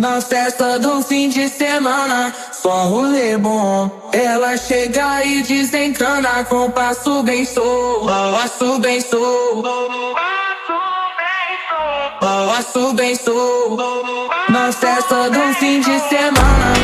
Na festa do fim de semana, só rolê bom. Ela chega e desencana com passo bem solto, passo bem solto, passo bem solto. Na festa do fim de semana.